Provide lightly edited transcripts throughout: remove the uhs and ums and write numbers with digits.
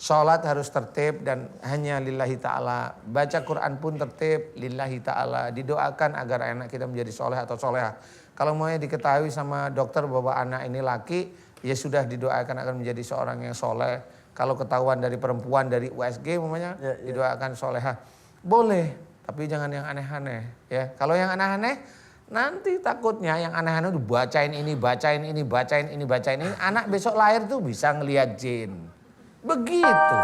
Sholat harus tertib dan hanya lillahi ta'ala. Baca Quran pun tertib lillahi ta'ala. Didoakan agar anak kita menjadi soleh atau soleha. Kalau maunya diketahui sama dokter bahwa anak ini laki, ya sudah didoakan akan menjadi seorang yang soleh. Kalau ketahuan dari perempuan dari USG umpamanya, didoakan soleha. Boleh, tapi jangan yang aneh-aneh. Ya, kalau yang aneh-aneh, nanti takutnya yang aneh-aneh udah bacain ini, bacain ini, bacain ini, bacain ini. Anak besok lahir tuh bisa ngelihat jin. Begitu.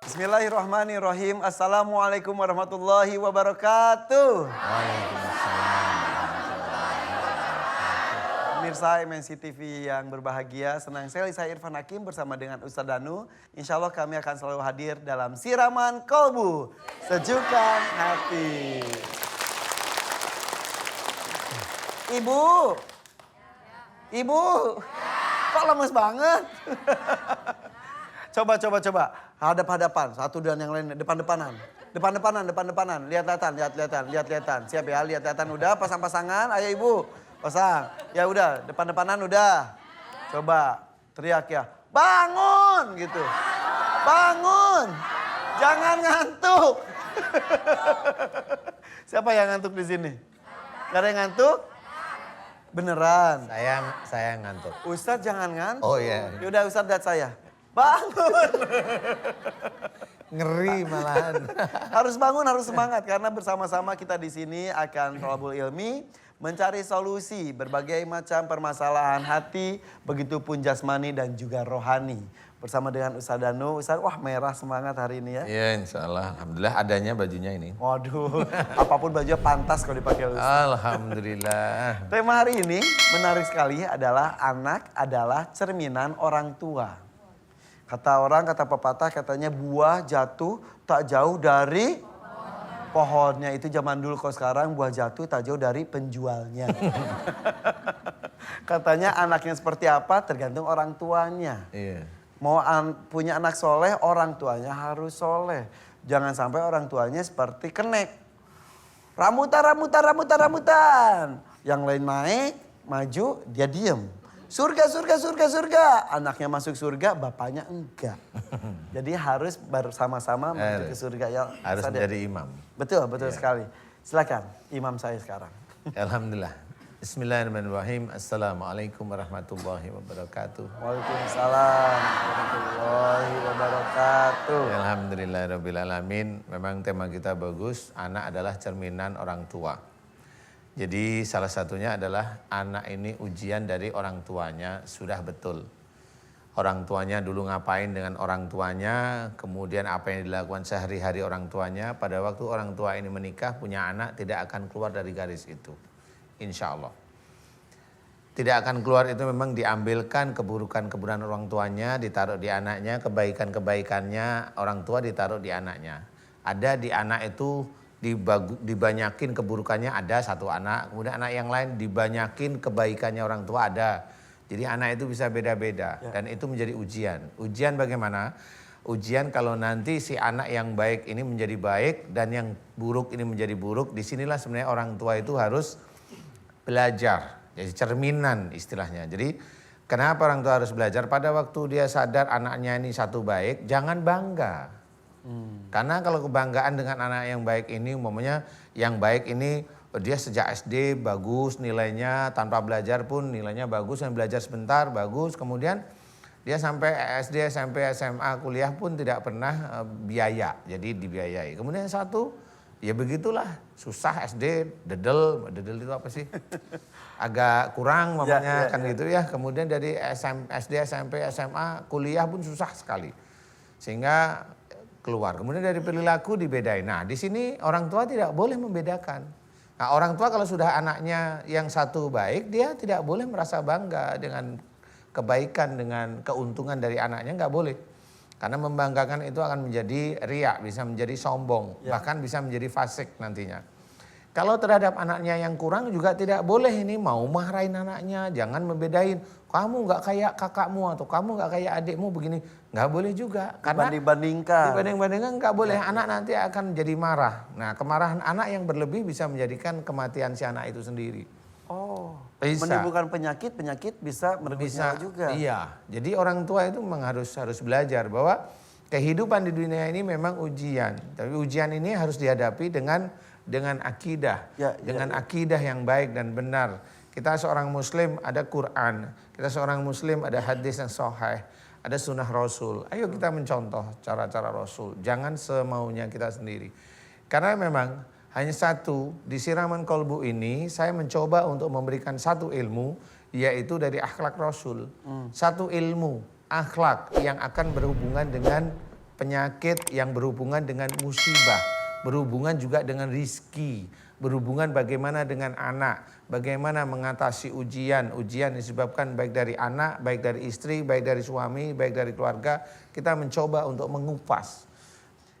Bismillahirrahmanirrahim. Assalamualaikum warahmatullahi wabarakatuh. Pemirsa MNC TV yang berbahagia, senang sekali saya Irfan Hakim bersama dengan Ustadz Danu. Insya Allah kami akan selalu hadir dalam Siraman Kolbu, Sejukan Hati. Ibu, kok lemes banget? Coba. Hadap-hadapan, satu dan yang lain depan-depanan. Depan-depanan. Lihat-lihatan. Siap ya, lihat-lihatan. Udah pasang-pasangan, ayo ibu. Pasang. Ya udah, depan-depanan udah. Coba teriak ya, bangun gitu. Bangun. Jangan ngantuk. Siapa yang ngantuk di sini? Gak ada yang ngantuk? Beneran. Saya ngantuk. Ustadz jangan ngantuk. Oh iya. Yaudah Ustadz lihat saya. Bangun. Ngeri malahan. Harus bangun, harus semangat karena bersama-sama kita di sini akan thalabul ilmi, mencari solusi berbagai macam permasalahan hati, begitupun jasmani dan juga rohani. Bersama dengan Ustadz Danu. Ustadz, wah merah semangat hari ini ya. Iya insya Allah. Alhamdulillah adanya bajunya ini. Waduh, apapun bajunya pantas kalau dipakai Ustadz. Alhamdulillah. Tema hari ini menarik sekali adalah anak adalah cerminan orang tua. Kata orang, kata pepatah katanya buah jatuh tak jauh dari pohonnya. Itu zaman dulu, kalau sekarang buah jatuh tak jauh dari penjualnya. Katanya anaknya seperti apa tergantung orang tuanya. Iya. Mau punya anak soleh, orang tuanya harus soleh. Jangan sampai orang tuanya seperti kenek. Ramutan. Yang lain naik, maju, dia diem. Surga. Anaknya masuk surga, bapaknya enggak. Jadi harus bersama-sama menuju ke surga. Ya, harus menjadi imam. Betul sekali. Silakan imam saya sekarang. Alhamdulillah. Bismillahirrahmanirrahim. Assalamualaikum warahmatullahi wabarakatuh. Waalaikumsalam warahmatullahi wabarakatuh. Alhamdulillahirrahmanirrahim. Memang tema kita bagus. Anak adalah cerminan orang tua. Jadi salah satunya adalah anak ini ujian dari orang tuanya sudah betul. Orang tuanya dulu ngapain dengan orang tuanya, kemudian apa yang dilakukan sehari-hari orang tuanya. Pada waktu orang tua ini menikah, punya anak, tidak akan keluar dari garis itu. Insya Allah. Tidak akan keluar itu memang diambilkan keburukan-keburukan orang tuanya, ditaruh di anaknya, kebaikan-kebaikannya orang tua ditaruh di anaknya. Ada di anak itu dibanyakin keburukannya, ada satu anak, kemudian anak yang lain dibanyakin kebaikannya orang tua ada. Jadi anak itu bisa beda-beda dan itu menjadi ujian. Ujian bagaimana? Ujian kalau nanti si anak yang baik ini menjadi baik dan yang buruk ini menjadi buruk, disinilah sebenarnya orang tua itu harus belajar, jadi cerminan istilahnya. Jadi kenapa orang tua harus belajar? Pada waktu dia sadar anaknya ini satu baik, jangan bangga. Karena kalau kebanggaan dengan anak yang baik ini, umpamanya yang baik ini dia sejak SD bagus nilainya, tanpa belajar pun nilainya bagus, yang belajar sebentar bagus, kemudian dia sampai SD, SMP, SMA, kuliah pun tidak pernah biaya, jadi dibiayai. Kemudian satu, ya begitulah, susah SD, dedel itu apa sih? Agak kurang mamanya kan gitu ya. Kemudian dari SD, SMP, SMA, kuliah pun susah sekali. Sehingga keluar. Kemudian dari perilaku dibedain. Nah, di sini orang tua tidak boleh membedakan. Nah, orang tua kalau sudah anaknya yang satu baik, dia tidak boleh merasa bangga dengan kebaikan, dengan keuntungan dari anaknya, nggak boleh. Karena membanggakan itu akan menjadi riya, bisa menjadi sombong, bahkan bisa menjadi fasik nantinya. Kalau terhadap anaknya yang kurang juga tidak boleh ini mau marahin anaknya, jangan membedain. Kamu nggak kayak kakakmu atau kamu nggak kayak adikmu begini, nggak boleh juga. Karena dibanding-bandingkan nggak boleh. Anak nanti akan jadi marah. Nah, kemarahan anak yang berlebih bisa menjadikan kematian si anak itu sendiri. Oh, Bisa. menimbulkan penyakit bisa merenggut nyawa juga. Iya. Jadi orang tua itu memang harus belajar bahwa kehidupan di dunia ini memang ujian. Tapi ujian ini harus dihadapi dengan akidah. Dengan akidah yang baik dan benar. Kita seorang muslim ada Quran. Kita seorang muslim ada hadis yang sahih. Ada sunnah Rasul. Ayo kita mencontoh cara-cara Rasul. Jangan semaunya kita sendiri. Karena memang hanya satu, di siraman kolbu ini saya mencoba untuk memberikan satu ilmu, yaitu dari akhlak Rasul. Satu ilmu, akhlak yang akan berhubungan dengan penyakit, yang berhubungan dengan musibah, berhubungan juga dengan rizki, berhubungan bagaimana dengan anak, bagaimana mengatasi ujian disebabkan baik dari anak, baik dari istri, baik dari suami, baik dari keluarga. Kita mencoba untuk mengupas.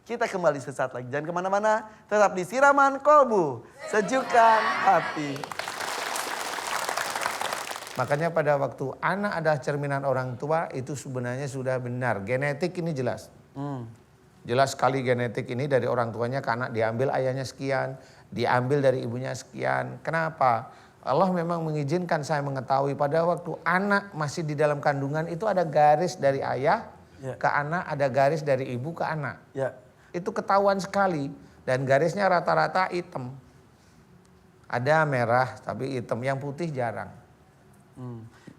Kita kembali sesaat lagi. Jangan kemana-mana, tetap di Siraman Kolbu. Sejukkan hati. Makanya pada waktu anak adalah cerminan orang tua, itu sebenarnya sudah benar. Genetik ini jelas. Jelas sekali genetik ini dari orang tuanya ke anak diambil ayahnya sekian, diambil dari ibunya sekian. Kenapa? Allah memang mengizinkan saya mengetahui pada waktu anak masih di dalam kandungan itu ada garis dari ayah ke anak, ada garis dari ibu ke anak. Itu ketahuan sekali dan garisnya rata-rata hitam. Ada merah tapi hitam, yang putih jarang.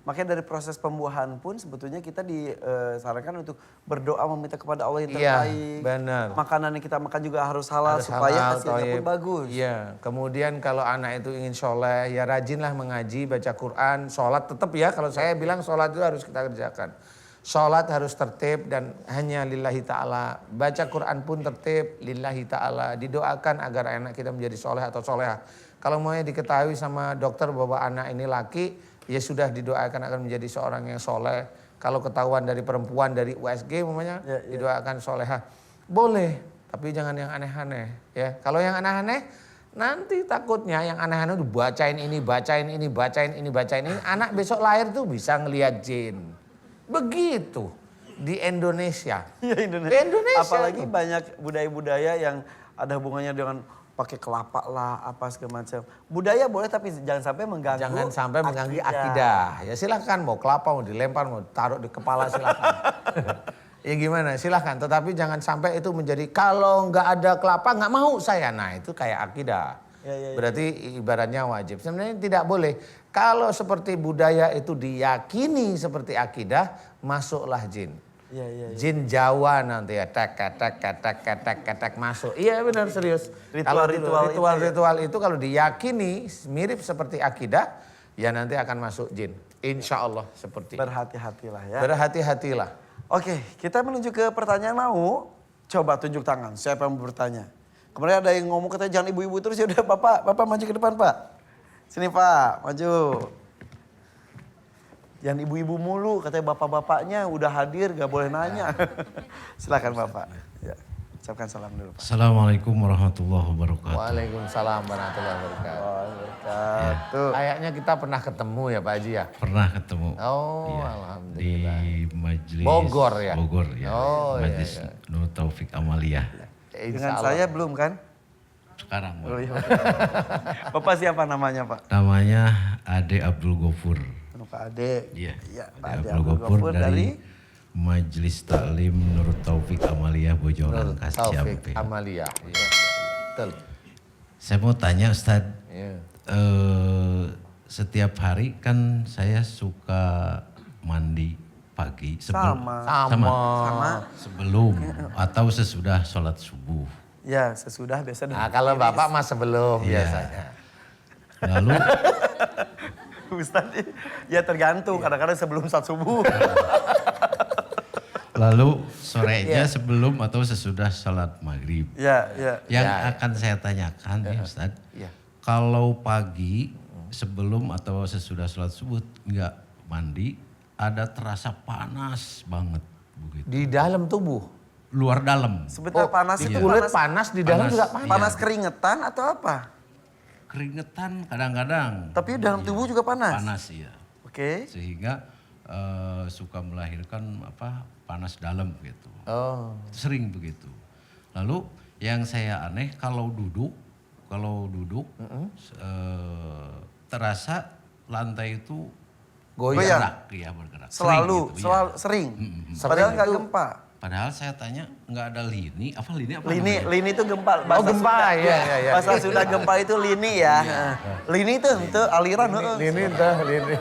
Makanya dari proses pembuahan pun sebetulnya kita disarankan untuk berdoa meminta kepada Allah yang Iya, terbaik. benar. Makanan yang kita makan juga harus halal supaya hasilnya pun bagus. Iya, kemudian kalau anak itu ingin soleh, ya rajinlah mengaji, baca Quran, sholat tetap ya. Kalau saya bilang sholat itu harus kita kerjakan. Sholat harus tertib dan hanya lillahi ta'ala. Baca Quran pun tertib lillahi ta'ala. Didoakan agar anak kita menjadi soleh atau soleha. Kalau maunya diketahui sama dokter bahwa anak ini laki, ya sudah didoakan akan menjadi seorang yang soleh. Kalau ketahuan dari perempuan dari USG umpamanya, didoakan soleha. Boleh, tapi jangan yang aneh-aneh. Ya, kalau yang aneh-aneh, nanti takutnya yang aneh-aneh bacain ini, bacain ini, bacain ini, bacain ini. Anak besok lahir tuh bisa ngelihat jin. Begitu di Indonesia. Iya, Indonesia. Apalagi banyak budaya-budaya yang ada hubungannya dengan pakai kelapa lah, apa segala macam. Budaya boleh tapi jangan sampai mengganggu. Jangan sampai mengganggu akidah. Ya silahkan mau kelapa mau dilempar mau taruh di kepala silahkan. Ya gimana silahkan. Tetapi jangan sampai itu menjadi kalau nggak ada kelapa nggak mau saya. Nah itu kayak akidah. Berarti ibaratnya wajib. Sebenarnya tidak boleh. Kalau seperti budaya itu diyakini seperti akidah, masuklah jin. Jin Jawa nanti ya tek masuk. Iya benar serius. Ritual itu kalau diyakini mirip seperti akidah, ya nanti akan masuk jin. Insya Allah seperti. Berhati-hatilah ya. Berhati-hatilah. Oke, kita menuju ke pertanyaan mau. Coba tunjuk tangan. Siapa yang mau bertanya? Kemarin ada yang ngomong katanya jangan ibu-ibu terus, ya udah Bapak maju ke depan Pak. Sini Pak, maju. Jangan ibu-ibu mulu, katanya bapak-bapaknya udah hadir gak boleh nanya. Silakan Bapak. Ya, ucapkan salam dulu Pak. Assalamualaikum warahmatullahi wabarakatuh. Waalaikumsalam warahmatullahi wabarakatuh. Wabarakatuh. Kayaknya kita pernah ketemu ya Pak Haji ya? Pernah ketemu. Oh Iya, alhamdulillah. di majelis Bogor ya? Bogor ya. Oh, iya, Majelis iya. Nur Taufik Amaliyah. Dengan saya belum kan? Sekarang Oh, iya. Bapak siapa namanya Pak? namanya Ade Abdul Ghafur. Pak Ade. Iya. Pak Ade Abdul Abdul Ghafur Ghafur dari Majelis Taklim Nur Taufik Amaliyah Bojoran Taufik Kasjampe. Amalia. Iya. Betul. Saya mau tanya Ustaz, Iya. setiap hari kan saya suka mandi pagi Sama. sebelum atau sesudah sholat subuh. Ya sesudah biasa. Nah kalau Bapak mah sebelum Iya. biasanya. Lalu Ustaz, ya tergantung. Kadang-kadang sebelum saat subuh. lalu sorenya sebelum atau sesudah sholat maghrib. Ya. Yang akan saya tanyakan nih Ustaz, kalau pagi sebelum atau sesudah sholat subuh nggak mandi, ada terasa panas banget begitu. Di dalam tubuh. Luar dalam, Sebentar panas Di itu kulit panas, panas, di dalam Panas. juga panas. panas keringetan atau apa? keringetan kadang-kadang. Tapi dalam tubuh juga panas. Panas ya. Oke. Sehingga suka melahirkan panas dalam gitu. Oh. Sering begitu. Lalu yang saya aneh kalau duduk terasa lantai itu Goyang. bergerak, ya bergerak. Selalu, Sering gitu, iya. sering. Sering Padahal nggak itu. gempa. Padahal saya tanya nggak ada lini, apa lini apa Lini, namanya? lini itu gempa. Oh, gempa, iya, iya. Bahasa Sunda gempa itu lini ya. Lini itu untuk aliran. Lini dah, lini.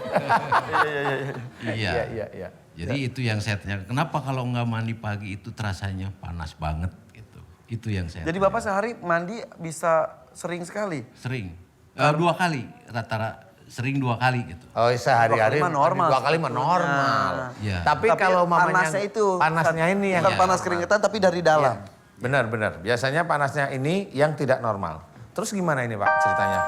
Iya. Iya, iya. Jadi itu yang saya tanya, kenapa kalau nggak mandi pagi itu terasanya panas banget gitu. Itu yang saya Jadi Bapak sehari mandi bisa sering sekali? sering. 2 kali, rata-rata sering 2 kali gitu. Oh, sehari-hari 2 kali mah normal 2 kali mah sebetulnya. normal. Iya. Tapi kalau mamanya panasnya itu panasnya ini yang bukan panas keringetan tapi dari dalam. Benar-benar. Biasanya panasnya ini yang tidak normal. Terus gimana ini Pak ceritanya?